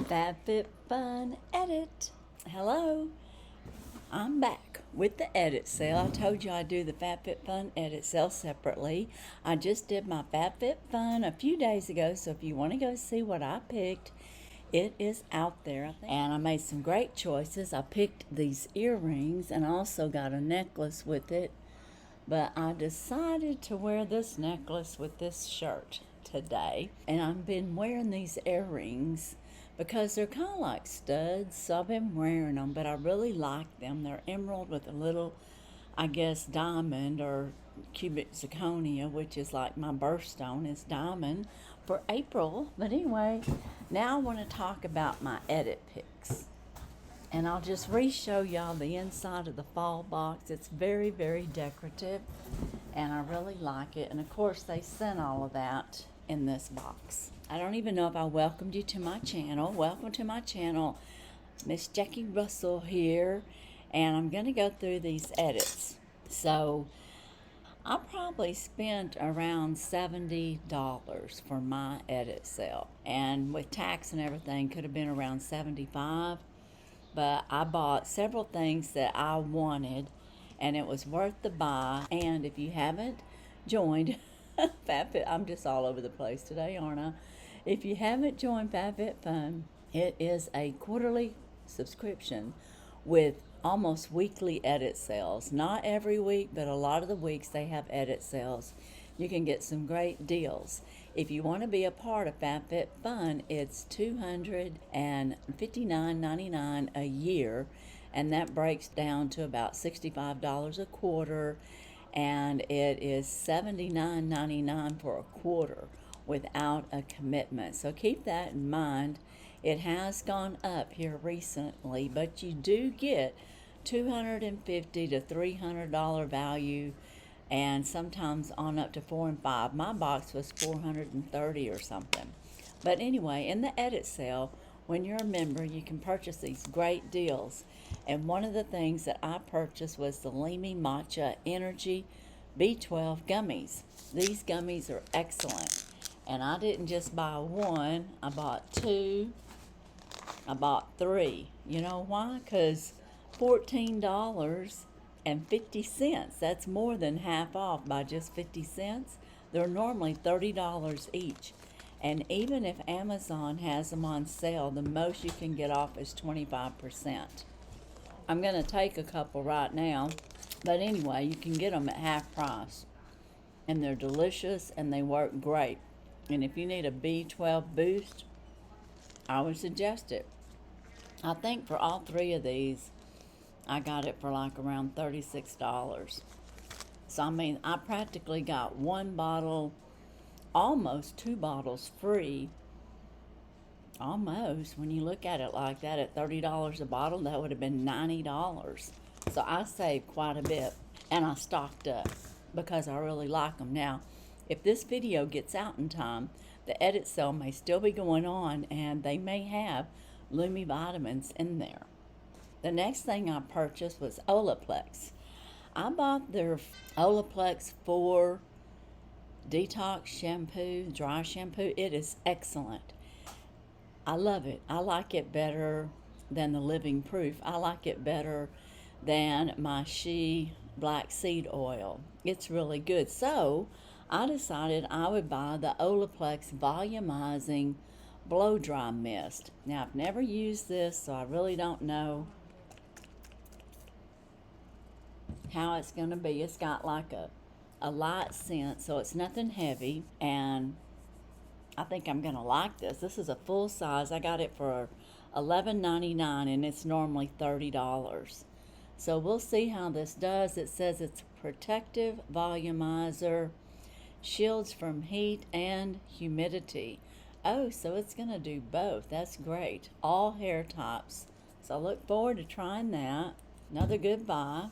FABFITFUN edit. Hello, I'm back with the edit sale. I told you I'd do the FABFITFUN edit sale separately. I just did my FABFITFUN a few days ago, so if you want to go see what I picked, it is out there. And I made some great choices. I picked these earrings and I also got a necklace with it, but I decided to wear this necklace with this shirt today. And I've been wearing these earrings because they're kind of like studs, so I've been wearing them, but I really like them. They're emerald with a little, I guess, diamond or cubic zirconia, which is like my birthstone is diamond for April. But anyway, now I want to talk about my edit picks. And I'll just re-show y'all the inside of the fall box. It's very, very decorative, and I really like it. And of course, they sent all of that in this box. I don't even know if I welcomed you to my channel. Welcome to my channel. Miss Jackie Russell here, and I'm going to go through these edits. So I probably spent around $70 for my edit sale, and with tax and everything could have been around $75. But I bought several things that I wanted, and it was worth the buy. And if you haven't joined FabFit, I'm just all over the place today, aren't I? If you haven't joined FabFitFun, it is a quarterly subscription with almost weekly edit sales. Not every week, but a lot of the weeks they have edit sales. You can get some great deals. If you want to be a part of FabFitFun, it's $259.99 a year, and that breaks down to about $65 a quarter, and it is $79.99 for a quarter without a commitment. So keep that in mind. It has gone up here recently, but you do get $250 to $300 value, and sometimes on up to $4 and $5. My box was $430 or something. But anyway, in the edit sale, when you're a member, you can purchase these great deals. And one of the things that I purchased was the Lemme Matcha Energy B12 gummies. These gummies are excellent. And I didn't just buy one, I bought two, I bought three. You know why? Because $14.50. That's more than half off by just 50 cents. They're normally $30 each. And even if Amazon has them on sale, the most you can get off is 25%. I'm going to take a couple right now. But anyway, you can get them at half price. And they're delicious and they work great. And if you need a B12 boost, I would suggest it. I think for all three of these, I got it for like around $36. So I mean, I practically got one bottle, almost two bottles free. Almost, when you look at it like that, at $30 a bottle, that would have been $90. So I saved quite a bit, and I stocked up because I really like them. Now, if this video gets out in time, the edit sale may still be going on, and they may have Lumi vitamins in there. The next thing I purchased was Ollex. I bought their Ollex 4 detox shampoo, dry shampoo. It is excellent. I love it. I like it better than the Living Proof. I like it better than my She black seed oil. It's really good. So I decided I would buy the Ollex volumizing blow dry mist. Now, I've never used this, so I really don't know how it's going to be. It's got like a light scent, so it's nothing heavy, and I think I'm going to like this. This is a full size. I got it for $11.99, and it's normally $30. So we'll see how this does. It says it's protective volumizer, shields from heat and humidity. Oh, so it's going to do both. That's great. All hair types. So I look forward to trying that. Another good buy.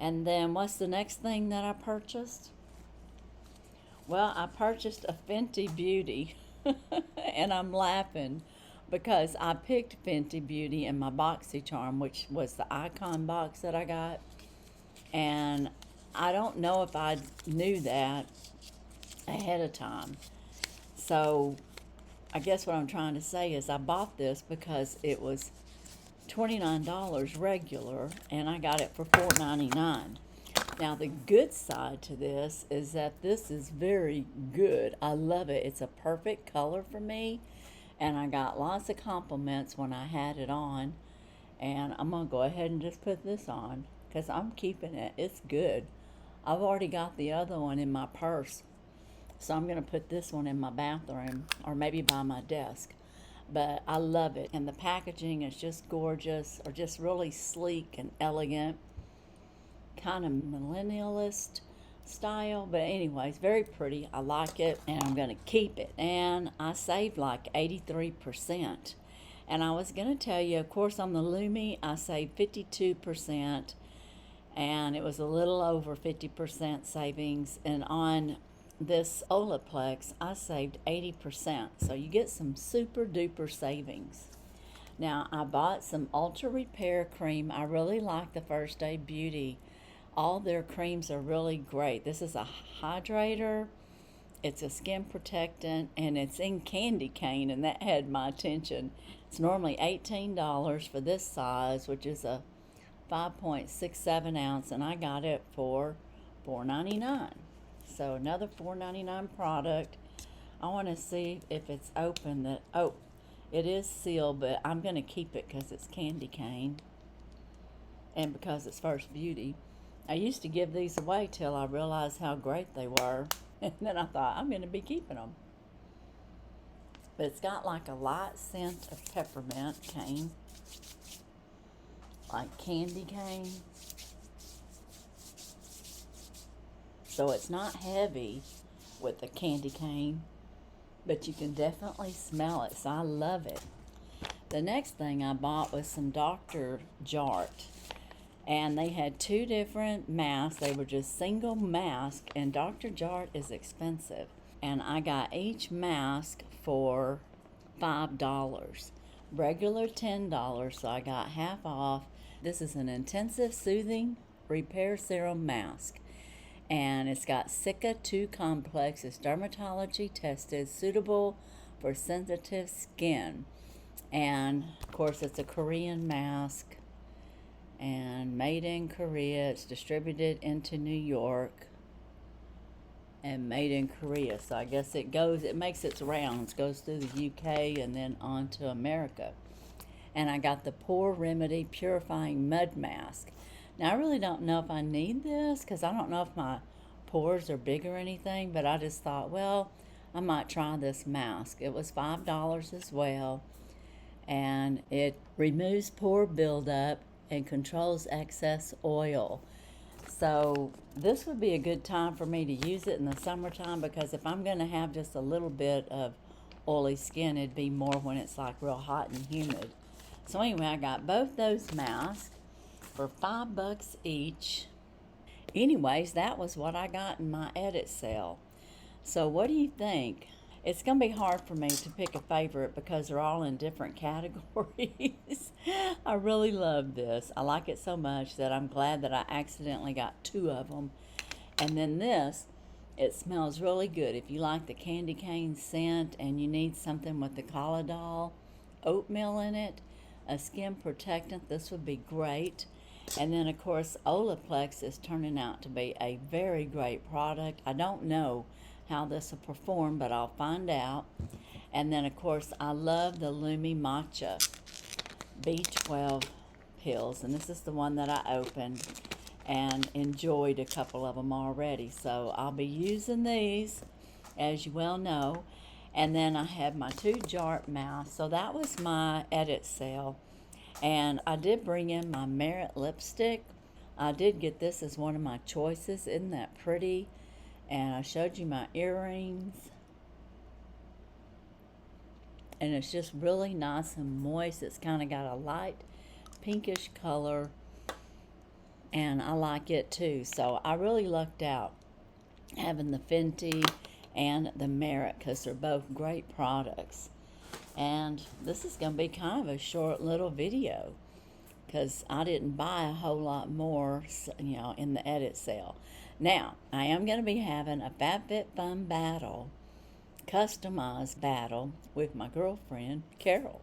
And then what's the next thing that I purchased? Well, I purchased a Fenty Beauty. And I'm laughing because I picked Fenty Beauty in my BoxyCharm, which was the icon box that I got. And I don't know if I knew that ahead of time. So I guess what I'm trying to say is I bought this because it was $29 regular, and I got it for $4.99. Now, the good side to this is that this is very good. I love it. It's a perfect color for me, and I got lots of compliments when I had it on. And I'm going to go ahead and just put this on because I'm keeping it. It's good. I've already got the other one in my purse, so I'm going to put this one in my bathroom or maybe by my desk. But I love it, and the packaging is just gorgeous, or just really sleek and elegant, kind of millennialist style. But anyways, very pretty. I like it, and I'm going to keep it. And I saved like 83%. And I was going to tell you, of course, on the Lumi, I saved 52%, and it was a little over 50% savings. And on this Ollex, I saved 80%. So you get some super duper savings. Now, I bought some Ultra Repair Cream. I really like the First Day Beauty. All their creams are really great. This is a hydrator. It's a skin protectant, and it's in candy cane, and that had my attention. It's normally $18 for this size, which is a 5.67 ounce, and I got it for $4.99. So another $4.99 product. I want to see if it's open. Oh, it is sealed, but I'm going to keep it because it's candy cane and because it's First Beauty. I used to give these away till I realized how great they were, and then I thought I'm going to be keeping them. But it's got like a light scent of peppermint cane, like candy cane. So it's not heavy with the candy cane, but you can definitely smell it, so I love it. The next thing I bought was some Dr. Jart, and they had two different masks. They were just single mask, and Dr. Jart is expensive. And I got each mask for $5. Regular $10, so I got half off. This is an intensive soothing repair serum mask, and it's got Sika 2 complex. It's dermatology tested, suitable for sensitive skin. And of course, it's a Korean mask and made in Korea. It's distributed into New York and made in Korea. So I guess it makes its rounds, goes through the UK and then on to America. And I got the Pore Remedy Purifying Mud Mask. Now, I really don't know if I need this because I don't know if my pores are big or anything, but I just thought, well, I might try this mask. It was $5 as well, and it removes pore buildup and controls excess oil. So this would be a good time for me to use it in the summertime, because if I'm going to have just a little bit of oily skin, it'd be more when it's like real hot and humid. So anyway, I got both those masks for $5 each. Anyways, that was what I got in my edit sale. So what do you think? It's going to be hard for me to pick a favorite because they're all in different categories. I really love this. I like it so much that I'm glad that I accidentally got two of them. And then this, it smells really good. If you like the candy cane scent and you need something with the Colladol oatmeal in it, a skin protectant, this would be great. And then, of course, Ollex is turning out to be a very great product. I don't know how this will perform, but I'll find out. And then, of course, I love the Lemme Matcha B12 pills. And this is the one that I opened and enjoyed a couple of them already. So I'll be using these, as you well know. And then I have my two Jart masks. So that was my edit sale. And I did bring in my Merit lipstick. I did get this as one of my choices. Isn't that pretty? And I showed you my earrings. And it's just really nice and moist. It's kind of got a light pinkish color. And I like it too. So I really lucked out having the Fenty and the Merit, because they're both great products. And this is going to be kind of a short little video because I didn't buy a whole lot more, you know, in the edit sale. Now, I am going to be having a FABFITFUN battle customized battle with my girlfriend, Carol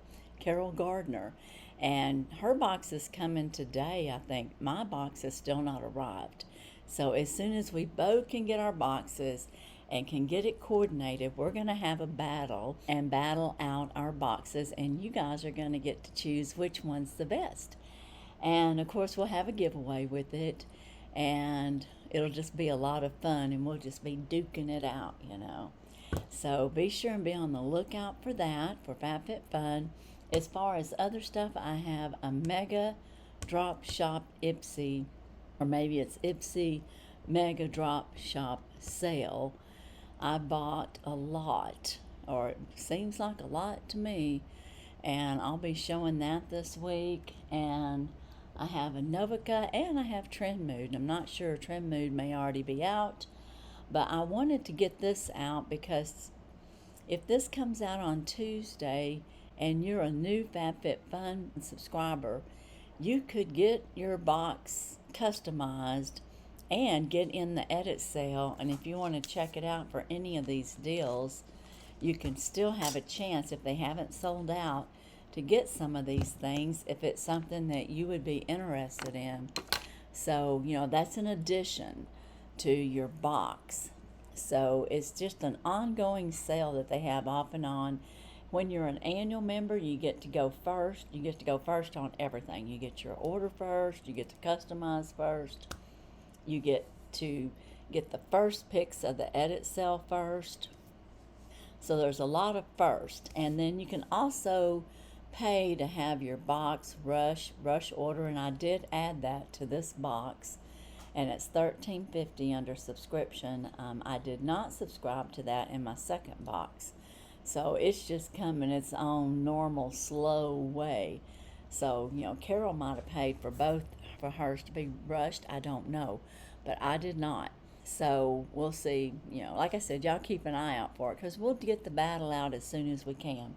Gardner. And her box is coming today, I think. My box has still not arrived. So as soon as we both can get our boxes and can get it coordinated, we're going to have a battle and battle out our boxes, and you guys are going to get to choose which one's the best. And of course we'll have a giveaway with it, and it'll just be a lot of fun, and we'll just be duking it out, you know. So be sure and be on the lookout for that, for FabFitFun. As far as other stuff, I have a Mega Drop Shop Ipsy, or maybe it's Ipsy Mega Drop Shop sale. I bought a lot, or it seems like a lot to me, and I'll be showing that this week. And I have a Novica and I have Trend Mood. I'm not sure, Trend Mood may already be out, but I wanted to get this out because if this comes out on Tuesday and you're a new FabFitFun subscriber, you could get your box customized and get in the edit sale. And if you want to check it out for any of these deals, you can still have a chance, if they haven't sold out, to get some of these things if it's something that you would be interested in. So, you know, that's an addition to your box. So it's just an ongoing sale that they have off and on. When you're an annual member, you get to go first. You get to go first on everything. You get your order first. You get to customize first. You get to get the first picks of the edit sale first. So there's a lot of first. And then you can also pay to have your box rush order, and I did add that to this box, and it's $13.50 under subscription. I did not subscribe to that in my second box, so it's just coming its own normal slow way. So, you know, Carol might have paid for both, for hers to be rushed, I don't know, but I did not. So we'll see. You know, like I said, y'all keep an eye out for it, because we'll get the battle out as soon as we can.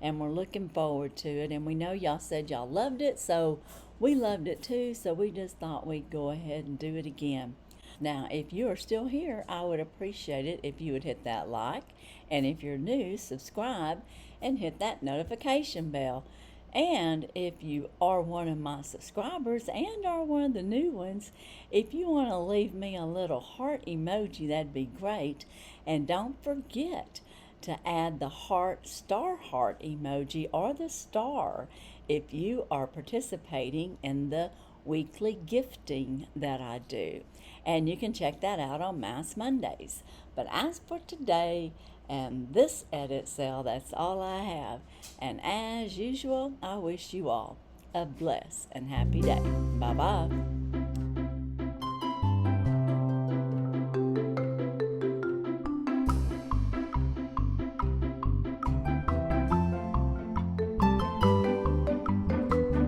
And we're looking forward to it. And we know y'all said y'all loved it, so we loved it too. So we just thought we'd go ahead and do it again. Now, if you are still here, I would appreciate it if you would hit that like. And if you're new, subscribe and hit that notification bell. And if you are one of my subscribers and are one of the new ones, if you want to leave me a little heart emoji, that'd be great. And don't forget to add the star heart emoji, or the star, if you are participating in the weekly gifting that I do. And you can check that out on Mass Mondays. But as for today and this edit sale, that's all I have. And as usual, I wish you all a blessed and happy day. Bye-bye.